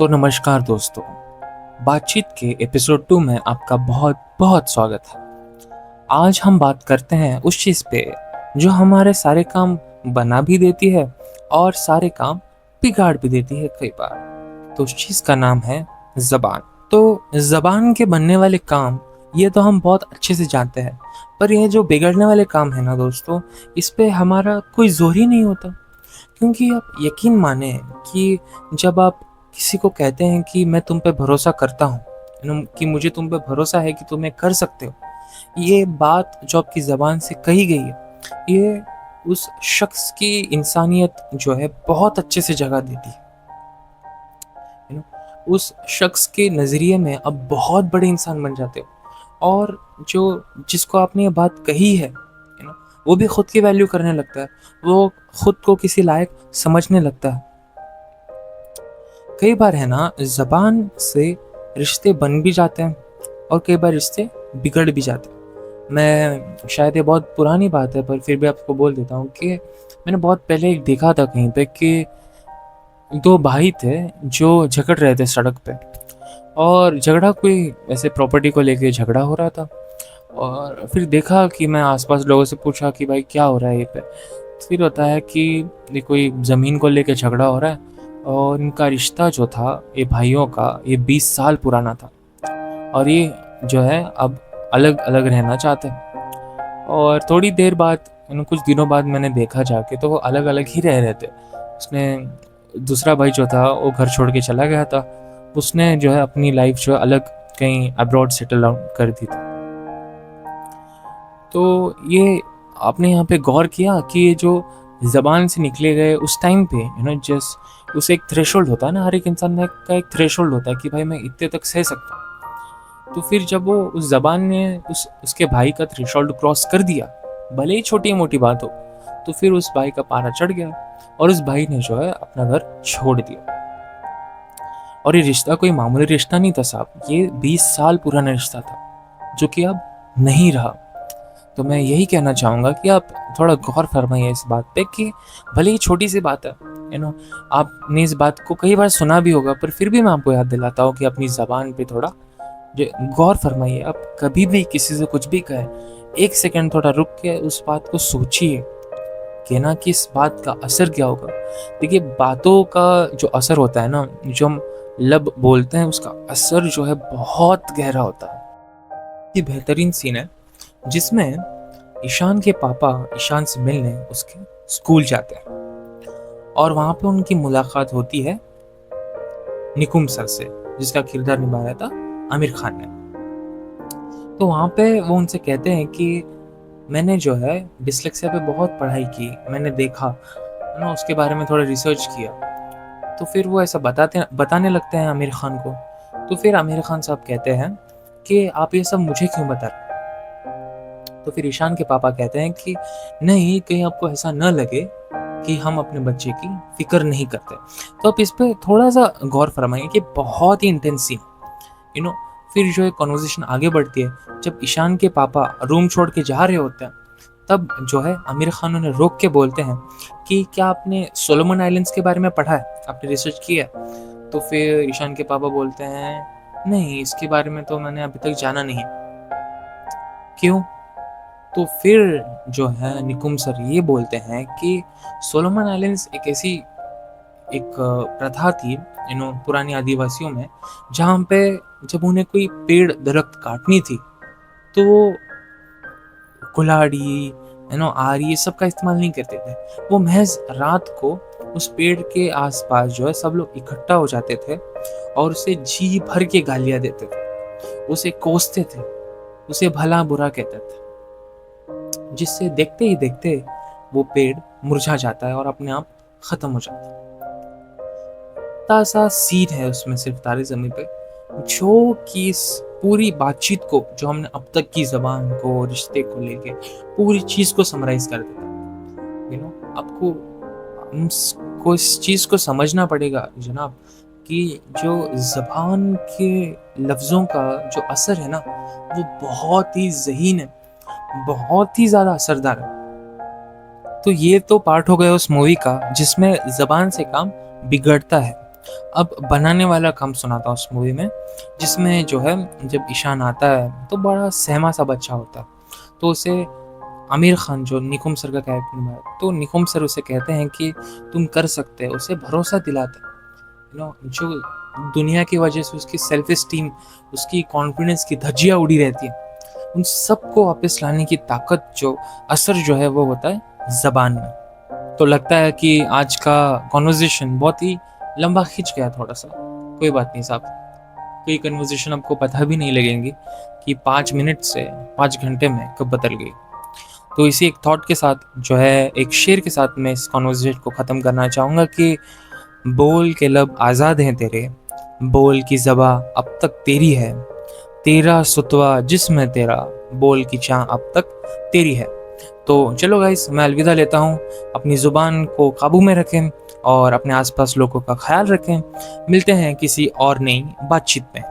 तो नमस्कार दोस्तों, बातचीत के एपिसोड 2 में आपका बहुत बहुत स्वागत है। आज हम बात करते हैं उस चीज़ पे जो हमारे सारे काम बना भी देती है और सारे काम बिगाड़ भी देती है कई बार। तो उस चीज़ का नाम है ज़बान। तो ज़बान के बनने वाले काम ये तो हम बहुत अच्छे से जानते हैं, पर ये जो बिगड़ने वाले काम है ना दोस्तों, इस पे हमारा कोई ज़ोर ही नहीं होता। क्योंकि आप यकीन माने कि जब आप किसी को कहते हैं कि मैं तुम पे भरोसा करता हूँ, कि मुझे तुम पे भरोसा है कि तुम ये कर सकते हो, ये बात जो आपकी ज़बान से कही गई है, ये उस शख्स की इंसानियत जो है बहुत अच्छे से जगह देती है। यू नो उस शख्स के नज़रिए में आप बहुत बड़े इंसान बन जाते हो, और जो जिसको आपने ये बात कही है, वो भी खुद की वैल्यू करने लगता है, वो खुद को किसी लायक समझने लगता है। कई बार है ना, ज़बान से रिश्ते बन भी जाते हैं और कई बार रिश्ते बिगड़ भी जाते हैं। मैं शायद ये बहुत पुरानी बात है, पर फिर भी आपको बोल देता हूँ कि मैंने बहुत पहले एक देखा था कहीं पे कि 2 भाई थे जो झगड़ रहे थे सड़क पे, और झगड़ा कोई ऐसे प्रॉपर्टी को लेके झगड़ा हो रहा था। और फिर देखा कि मैं आस-पास लोगों से पूछा कि भाई क्या हो रहा है ये पे? फिर होता है कि ये कोई ज़मीन को लेके झगड़ा हो रहा है, और इनका रिश्ता जो था ये भाइयों का, ये 20 साल पुराना था, और ये जो है अब अलग-अलग रहना चाहते हैं। और थोड़ी देर बाद, कुछ दिनों बाद मैंने देखा जाके, तो वो अलग-अलग ही रह रहे थे। उसने दूसरा भाई जो था वो घर छोड़ के चला गया था। उसने जो है अपनी लाइफ़ जो है अलग कहीं अब्रॉड सेटल डाउन कर दी थी। तो ये आपने यहाँ पे गौर किया कि ये जो ज़बान से निकले गए उस टाइम पे, जस्ट उसे एक थ्रेशोल्ड होता है ना, हर एक इंसान में का एक थ्रेशोल्ड होता है कि भाई मैं इतने तक सह सकता हूँ। तो फिर जब वो उस ज़बान ने उसके भाई का थ्रेशोल्ड क्रॉस कर दिया, भले ही छोटी-मोटी बात हो, तो फिर उस भाई का पारा चढ़ गया और उस भाई ने जो है अपना घर छोड़ दिया। और ये रिश्ता कोई मामूली रिश्ता नहीं था साहब, ये 20 साल पुराना रिश्ता था, जो कि अब नहीं रहा। तो मैं यही कहना चाहूँगा कि आप थोड़ा गौर फरमाइए इस बात पे कि भले ही छोटी सी बात है, यू नो आपने इस बात को कई बार सुना भी होगा, पर फिर भी मैं आपको याद दिलाता हूँ कि अपनी ज़बान पे थोड़ा गौर फरमाइए। आप कभी भी किसी से कुछ भी कहें, 1 सेकंड थोड़ा रुक के उस बात को सोचिए कि ना कि इस बात का असर क्या होगा। देखिए, बातों का जो असर होता है ना, जो हम लब बोलते हैं, उसका असर जो है बहुत गहरा होता है। ये बेहतरीन सीन है जिसमें ईशान के पापा ईशान से मिलने उसके स्कूल जाते हैं, और वहाँ पे उनकी मुलाकात होती है निकुम सर से, जिसका किरदार निभाया था आमिर खान ने। तो वहाँ पे वो उनसे कहते हैं कि मैंने जो है डिसलेक्सिया पे बहुत पढ़ाई की, मैंने देखा, है ना, उसके बारे में थोड़ा रिसर्च किया। तो फिर वो ऐसा बताने लगते हैं आमिर खान को। तो फिर आमिर खान साहब कहते हैं कि आप ये सब मुझे क्यों बता रहे हैं? तो फिर ईशान के पापा कहते हैं कि नहीं, कहीं आपको ऐसा न लगे कि हम अपने बच्चे की फ़िक्र नहीं करते। तो आप इस पे थोड़ा-सा गौर फरमाइए कि बहुत ही इंटेंस सीन, यू नो फिर जो है कन्वर्सेशन आगे बढ़ती है। जब ईशान के पापा रूम छोड़ के जा रहे होते हैं, तब जो है आमिर खान उन्हें रोक के बोलते हैं कि क्या आपने सोलोमन आइलैंड्स के बारे में पढ़ा है? आपने रिसर्च की है? तो फिर ईशान के पापा बोलते हैं, नहीं, इसके बारे में तो मैंने अभी तक जाना नहीं है। क्यों? तो फिर जो है निकुम सर ये बोलते हैं कि सोलोमन आइलैंड्स एक ऐसी एक प्रथा थी, पुरानी आदिवासियों में, जहाँ पे जब उन्हें कोई पेड़ दरख्त काटनी थी, तो वो कुल्हाड़ी, आरी, ये सब का इस्तेमाल नहीं करते थे। वो महज रात को उस पेड़ के आसपास जो है सब लोग इकट्ठा हो जाते थे और उसे जी भर के गालियां देते थे, उसे कोसते थे, उसे भला बुरा कहते थे, जिससे देखते ही देखते वो पेड़ मुरझा जाता है और अपने आप खत्म हो जाता है। छोटा सा सीन है उसमें सिर्फ तारे ज़मीं पे, जो कि इस पूरी बातचीत को, जो हमने अब तक की ज़बान को, रिश्ते को लेके पूरी चीज़ को समराइज़ कर देता है। आपको को इस चीज़ को समझना पड़ेगा जनाब, कि जो ज़बान के लफ्ज़ों का जो असर है ना, वो बहुत ही ज़हीन है, बहुत ही ज़्यादा असरदार है। तो ये तो पार्ट हो गया उस मूवी का जिसमें ज़बान से काम बिगड़ता है। अब बनाने वाला काम सुनाता हूँ उस मूवी में, जिसमें जो है जब ईशान आता है तो बड़ा सहमा सा बच्चा होता है। तो उसे आमिर खान जो निकुम सर का कैरेक्टर निभाया, तो निकुम सर उसे कहते हैं कि तुम कर सकते हो, उसे भरोसा दिलाते हैं। जो दुनिया की वजह से उसकी सेल्फ एस्टीम, उसकी कॉन्फिडेंस की धज्जियां उड़ी रहती है, उन सबको वापस लाने की ताकत, जो असर जो है वो होता है ज़बान में। तो लगता है कि आज का कॉन्वर्सेशन बहुत ही लंबा खिंच गया थोड़ा सा। कोई बात नहीं साहब, कोई कन्वर्सेशन आपको पता भी नहीं लगेंगी कि 5 मिनट से 5 घंटे में कब बदल गई। तो इसी एक थॉट के साथ जो है, एक शेर के साथ मैं इस कॉन्वर्सेशन को ख़त्म करना चाहूँगा कि बोल के लब आज़ाद हैं तेरे, बोल की ज़बां अब तक तेरी है, तेरा सुतवा जिस्म है तेरा, बोल की चाह अब तक तेरी है। तो चलो गाइस, मैं अलविदा लेता हूँ। अपनी ज़ुबान को काबू में रखें और अपने आसपास लोगों का ख्याल रखें। मिलते हैं किसी और नई बातचीत में।